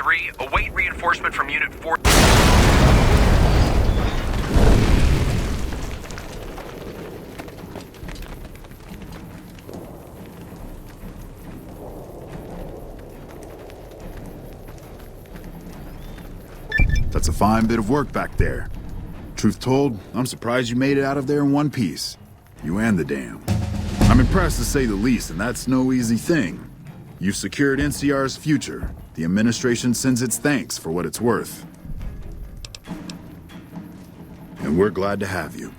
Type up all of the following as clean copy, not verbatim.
3, await reinforcement from Unit 4. That's a fine bit of work back there. Truth told, I'm surprised you made it out of there in one piece. You and the dam. I'm impressed to say the least, and that's no easy thing. You've secured NCR's future. The administration sends its thanks for what it's worth. And we're glad to have you.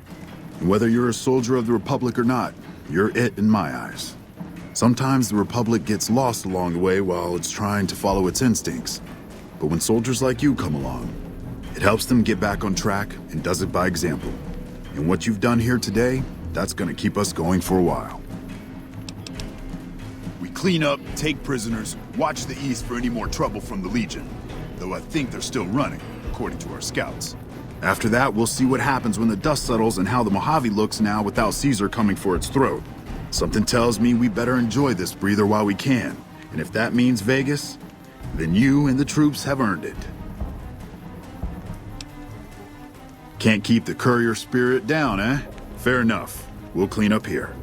And whether you're a soldier of the Republic or not, you're it in my eyes. Sometimes the Republic gets lost along the way while it's trying to follow its instincts. But when soldiers like you come along, it helps them get back on track and does it by example. And what you've done here today, that's gonna keep us going for a while. We clean up, take prisoners, watch the east for any more trouble from the Legion. Though I think they're still running, according to our scouts. After that, we'll see what happens when the dust settles and how the Mojave looks now without Caesar coming for its throat. Something tells me we better enjoy this breather while we can. And if that means Vegas, then you and the troops have earned it. Can't keep the courier spirit down, eh? Fair enough. We'll clean up here.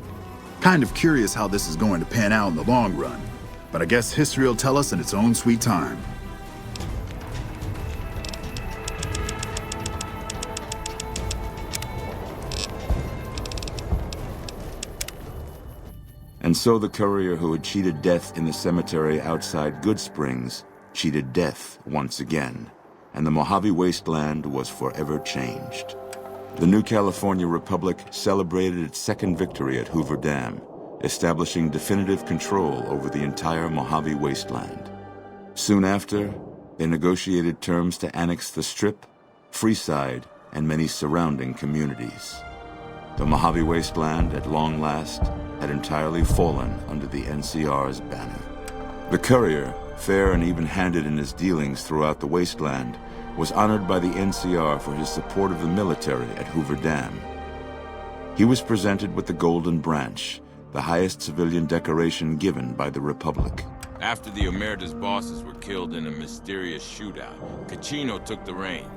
Kind of curious how this is going to pan out in the long run, but I guess history will tell us in its own sweet time. And so the courier who had cheated death in the cemetery outside Goodsprings cheated death once again, and the Mojave Wasteland was forever changed. The new California Republic celebrated its second victory at Hoover Dam, establishing definitive control over the entire Mojave Wasteland. Soon after, they negotiated terms to annex the Strip, Freeside, and many surrounding communities. The Mojave Wasteland, at long last, had entirely fallen under the NCR's banner. The courier, fair and even-handed in his dealings throughout the wasteland, was honored by the NCR for his support of the military at Hoover Dam. He was presented with the Golden Branch, the highest civilian decoration given by the Republic. After the Omerta's bosses were killed in a mysterious shootout, Caccino took the reins.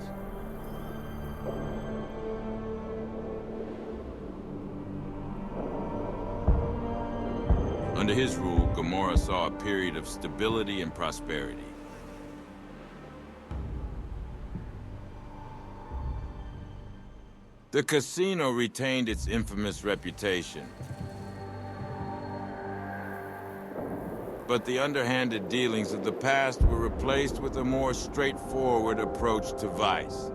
Under his rule, Gomorrah saw a period of stability and prosperity. The casino retained its infamous reputation. But the underhanded dealings of the past were replaced with a more straightforward approach to vice.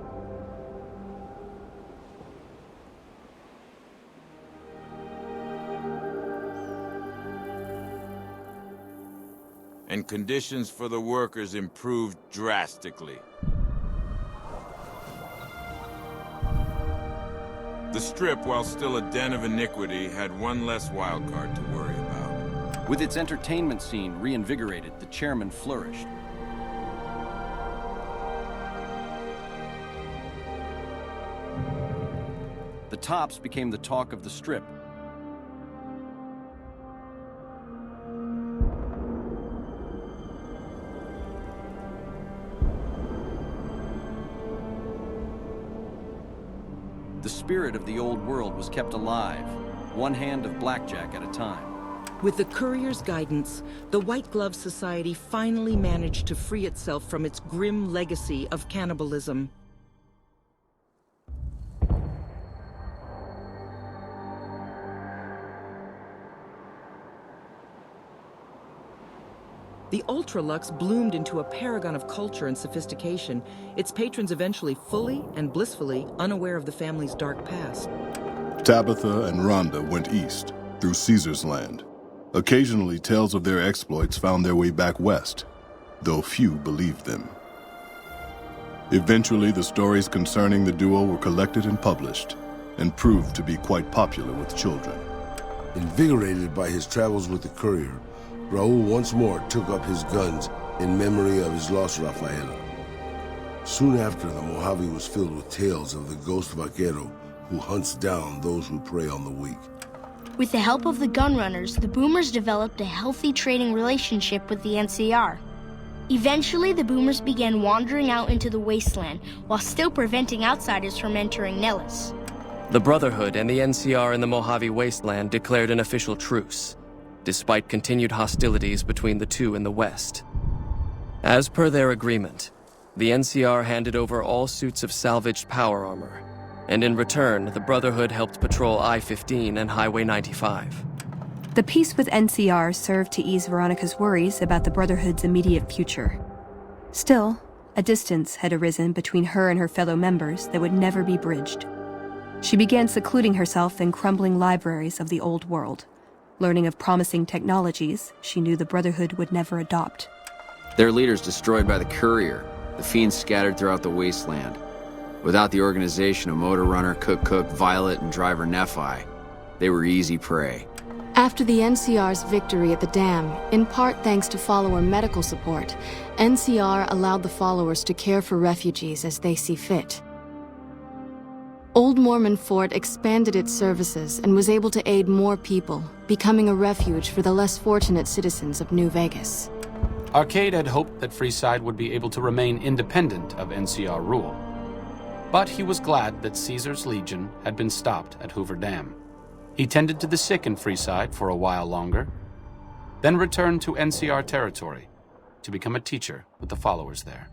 And conditions for the workers improved drastically. The Strip, while still a den of iniquity, had one less wildcard to worry about. With its entertainment scene reinvigorated, the chairman flourished. The Tops became the talk of the Strip. The spirit of the old world was kept alive, one hand of blackjack at a time. With the courier's guidance, the White Glove Society finally managed to free itself from its grim legacy of cannibalism. The Ultralux bloomed into a paragon of culture and sophistication, its patrons eventually fully and blissfully unaware of the family's dark past. Tabitha and Rhonda went east, through Caesar's land. Occasionally, tales of their exploits found their way back west, though few believed them. Eventually, the stories concerning the duo were collected and published, and proved to be quite popular with children. Invigorated by his travels with the courier, Raul once more took up his guns in memory of his lost Rafaela. Soon after, the Mojave was filled with tales of the ghost vaquero who hunts down those who prey on the weak. With the help of the gun runners, the Boomers developed a healthy trading relationship with the NCR. Eventually, the Boomers began wandering out into the wasteland while still preventing outsiders from entering Nellis. The Brotherhood and the NCR in the Mojave Wasteland declared an official truce, despite continued hostilities between the two in the west. As per their agreement, the NCR handed over all suits of salvaged power armor, and in return, the Brotherhood helped patrol I-15 and Highway 95. The peace with NCR served to ease Veronica's worries about the Brotherhood's immediate future. Still, a distance had arisen between her and her fellow members that would never be bridged. She began secluding herself in crumbling libraries of the old world, learning of promising technologies she knew the Brotherhood would never adopt. Their leaders destroyed by the Courier, the fiends scattered throughout the wasteland. Without the organization of Motor Runner, Cook, Violet, and Driver Nephi, they were easy prey. After the NCR's victory at the dam, in part thanks to follower medical support, NCR allowed the followers to care for refugees as they see fit. Old Mormon Fort expanded its services and was able to aid more people, becoming a refuge for the less fortunate citizens of New Vegas. Arcade had hoped that Freeside would be able to remain independent of NCR rule. But he was glad that Caesar's Legion had been stopped at Hoover Dam. He tended to the sick in Freeside for a while longer, then returned to NCR territory to become a teacher with the followers there.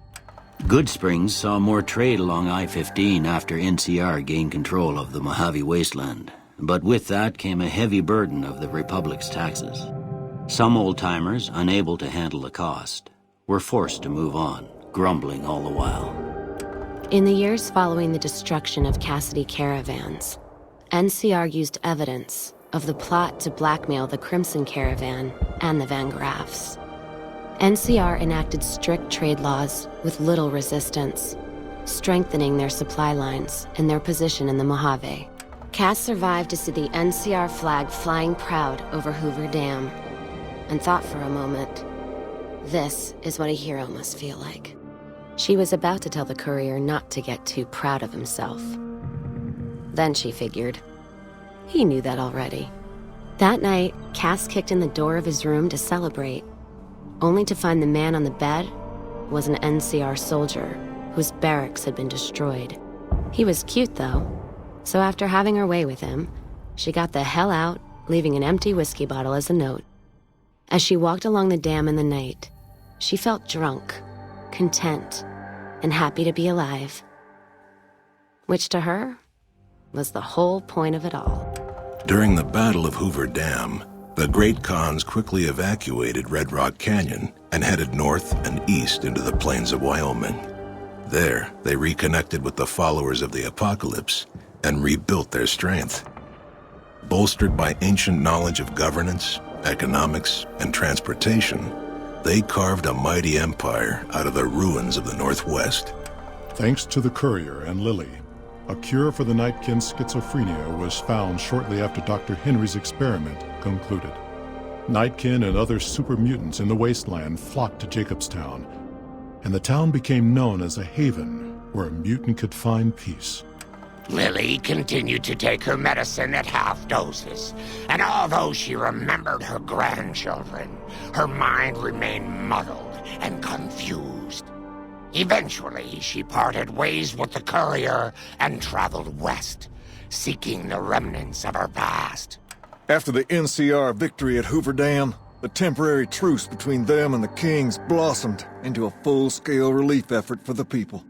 Goodsprings saw more trade along I-15 after NCR gained control of the Mojave Wasteland, but with that came a heavy burden of the Republic's taxes. Some old-timers, unable to handle the cost, were forced to move on, grumbling all the while. In the years following the destruction of Cassidy Caravans, NCR used evidence of the plot to blackmail the Crimson Caravan and the Van Graffs. NCR enacted strict trade laws with little resistance, strengthening their supply lines and their position in the Mojave. Cass survived to see the NCR flag flying proud over Hoover Dam, and thought for a moment, this is what a hero must feel like. She was about to tell the Courier not to get too proud of himself. Then she figured, he knew that already. That night, Cass kicked in the door of his room to celebrate, only to find the man on the bed was an NCR soldier whose barracks had been destroyed. He was cute, though, so after having her way with him, she got the hell out, leaving an empty whiskey bottle as a note. As she walked along the dam in the night, she felt drunk, content, and happy to be alive. Which to her was the whole point of it all. During the Battle of Hoover Dam, the Great Khans quickly evacuated Red Rock Canyon and headed north and east into the plains of Wyoming. There, they reconnected with the followers of the Apocalypse and rebuilt their strength. Bolstered by ancient knowledge of governance, economics, and transportation, they carved a mighty empire out of the ruins of the Northwest. Thanks to the Courier and Lily, a cure for the Nightkin's schizophrenia was found shortly after Dr. Henry's experiment concluded. Nightkin and other super mutants in the wasteland flocked to Jacobstown, and the town became known as a haven where a mutant could find peace. Lily continued to take her medicine at half doses, and although she remembered her grandchildren, her mind remained muddled and confused. Eventually, she parted ways with the Courier and traveled west, seeking the remnants of her past. After the NCR victory at Hoover Dam, the temporary truce between them and the Kings blossomed into a full-scale relief effort for the people.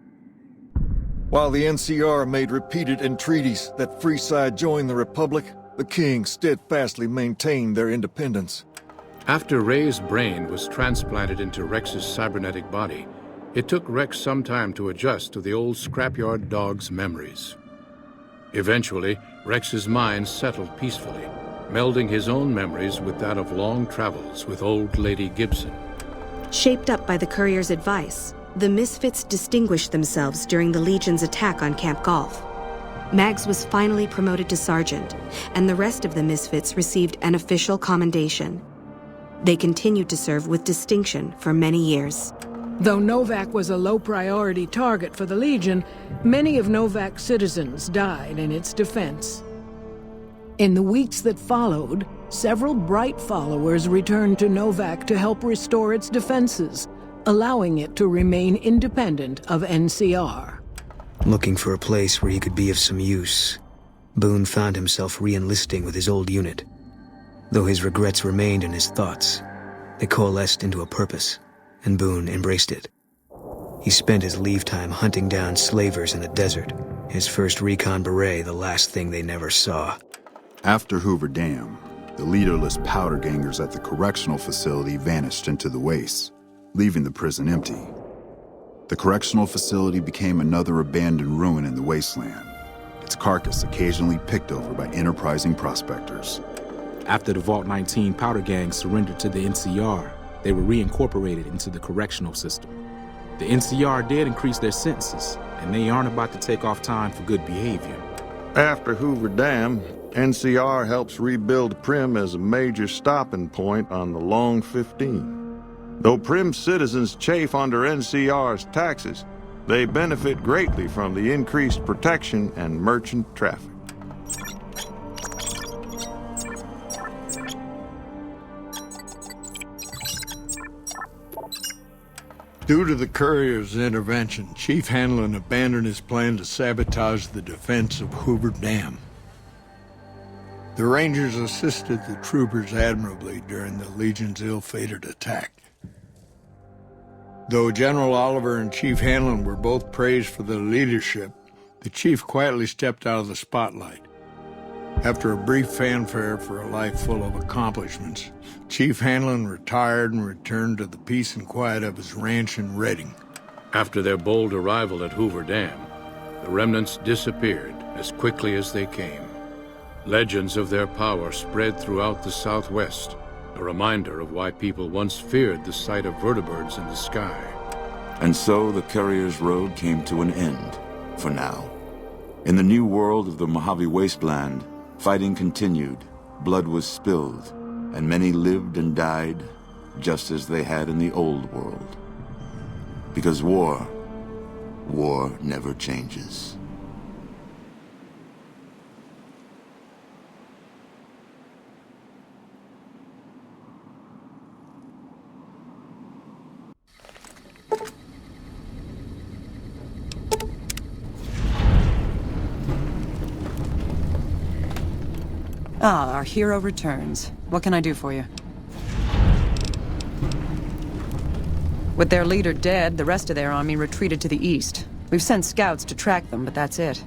While the NCR made repeated entreaties that Freeside join the Republic, the Kings steadfastly maintained their independence. After Ray's brain was transplanted into Rex's cybernetic body, it took Rex some time to adjust to the old scrapyard dog's memories. Eventually, Rex's mind settled peacefully, melding his own memories with that of long travels with old Lady Gibson. Shaped up by the Courier's advice, the Misfits distinguished themselves during the Legion's attack on Camp Golf. Mags was finally promoted to sergeant, and the rest of the Misfits received an official commendation. They continued to serve with distinction for many years. Though Novak was a low-priority target for the Legion, many of Novak's citizens died in its defense. In the weeks that followed, several bright followers returned to Novak to help restore its defenses, allowing it to remain independent of NCR. Looking for a place where he could be of some use, Boone found himself re-enlisting with his old unit. Though his regrets remained in his thoughts, they coalesced into a purpose, and Boone embraced it. He spent his leave time hunting down slavers in the desert, his first recon beret the last thing they never saw. After Hoover Dam, the leaderless powder gangers at the correctional facility vanished into the wastes, leaving the prison empty. The correctional facility became another abandoned ruin in the wasteland, its carcass occasionally picked over by enterprising prospectors. After the Vault 19 powder gang surrendered to the NCR, they were reincorporated into the correctional system. The NCR did increase their sentences, and they aren't about to take off time for good behavior. After Hoover Dam, NCR helps rebuild Primm as a major stopping point on the Long 15. Though Primm citizens chafe under NCR's taxes, they benefit greatly from the increased protection and merchant traffic. Due to the courier's intervention, Chief Hanlon abandoned his plan to sabotage the defense of Hoover Dam. The Rangers assisted the troopers admirably during the Legion's ill-fated attack. Though General Oliver and Chief Hanlon were both praised for their leadership, the chief quietly stepped out of the spotlight. After a brief fanfare for a life full of accomplishments, Chief Hanlon retired and returned to the peace and quiet of his ranch in Redding. After their bold arrival at Hoover Dam, the remnants disappeared as quickly as they came. Legends of their power spread throughout the Southwest, a reminder of why people once feared the sight of vertibirds in the sky. And so the Courier's Road came to an end, for now. In the new world of the Mojave Wasteland, fighting continued, blood was spilled, and many lived and died just as they had in the old world. Because war never changes. Ah, our hero returns. What can I do for you? With their leader dead, the rest of their army retreated to the east. We've sent scouts to track them, but that's it.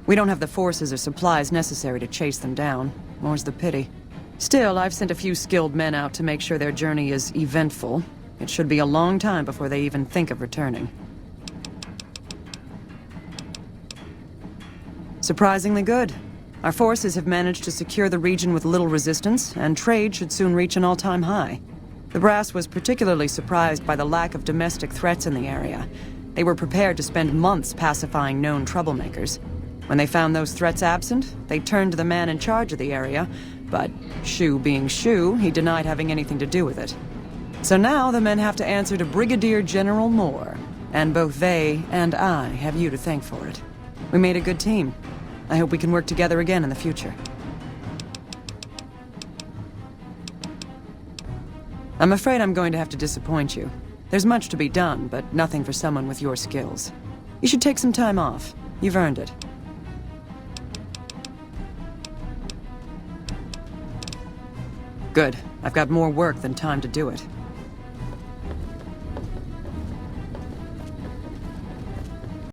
We don't have the forces or supplies necessary to chase them down. More's the pity. Still, I've sent a few skilled men out to make sure their journey is eventful. It should be a long time before they even think of returning. Surprisingly good. Our forces have managed to secure the region with little resistance, and trade should soon reach an all-time high. The brass was particularly surprised by the lack of domestic threats in the area. They were prepared to spend months pacifying known troublemakers. When they found those threats absent, they turned to the man in charge of the area, but Shu being Shu, he denied having anything to do with it. So now the men have to answer to Brigadier General Moore, and both they and I have you to thank for it. We made a good team. I hope we can work together again in the future. I'm afraid I'm going to have to disappoint you. There's much to be done, but nothing for someone with your skills. You should take some time off. You've earned it. Good. I've got more work than time to do it.